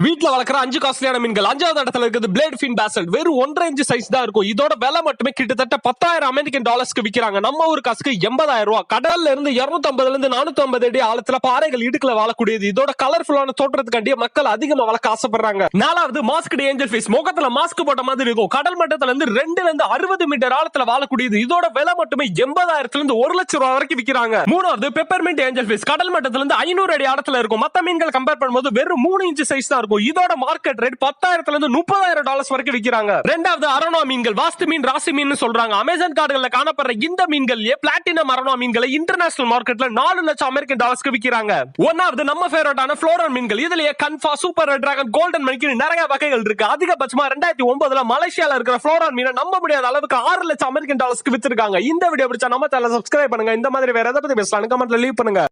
வீட்டுல வளர்க்குற 5 காஸ்ட்லியான மீன்கள். 5வது இடத்துல இருக்குது பிளேட் ஃபின் பேசல். வெறும் 1.5 இன்ச் சைஸ் தான் இருக்கும். இதோட விலை மட்டுமே கிட்டத்தட்ட 10,000 அமெரிக்கன் டாலர்ஸ்க்கு விக்கிறாங்க. நம்ம ஊர் காசுக்கு 80,000 ரூபாய். கடல்ல இருந்து 250 இருந்து 450 அடி ஆழத்துல பாறைகள் இடுக்குல வாழக்கூடியது. இதோட கலர்ஃபுல்லான தோற்றத்துக்காண்டிய மக்கள் அதிகமா வளர்க்க ஆசைப்படுறாங்க. 4வது மாஸ்க்டு ஏஞ்சல் ஃபிஷ். முகத்துல மாஸ்க் போட்ட மாதிரி இருக்கும். கடல் மட்டத்துல இருந்து 2 இருந்து 60 மீட்டர் ஆழத்துல வாழக்கூடியது. இதோட விலை மட்டுமே 80,000 இருந்து 1 லட்சம் ரூபாய் வரைக்கும் விக்கிறாங்க. 3வது பெப்பர்மின்ட் ஏஞ்சல் ஃபிஷ். கடல் மட்டத்துல இருந்து 500 அடி ஆழத்துல இருக்கும். மத்த மீன்கள் கம்பேர் பண்ணும்போது வெறும் 3 இன்ச் சைஸ் தான் இருக்கும். இதோட மார்க்கெட் ரேட் 10,000 இருந்து 30,000 டாலர்ஸ் வரைக்கும் விக்கிறாங்க. 2வது அரோனா மீன்கள். வாஸ்து மீன், ராசி மீன் சொல்றாங்க. அமேசான் காடுகள்ல காணப்படுற இந்த மீன்கள்லயே பிளாட்டினம் அரோனா மீன்களை இன்டர்நேஷனல் மார்க்கெட்ல 4 லட்சம் அமெரிக்கன் டாலர்ஸ்க்கு விக்கிறாங்க. 1வது நம்ம ஃபேவரட்டான ஃப்ளோரன் மீன்கள். இதுலயே கன்ஃபா, சூப்பர் ரெட் டிராகன், கோல்டன் மணிக்கு நிறைய வகைகள் இருக்கு. அதிகபட்சமா 2009ல மலேசியால இருக்கிற ஃப்ளோரன் மீனை நம்ப முடியாத அளவுக்கு 6 லட்சம் அமெரிக்கன் டாலர்ஸ்க்கு வித்திருக்காங்க. இந்த வீடியோ பிடிச்சா நம்ம சேனலை சப்ஸ்கிரைப் பண்ணுங்க. இந்த மாதிரி வேற எதை பத்தி பேசலாம் கமெண்ட்ல லீவ் பண்ணுங்க.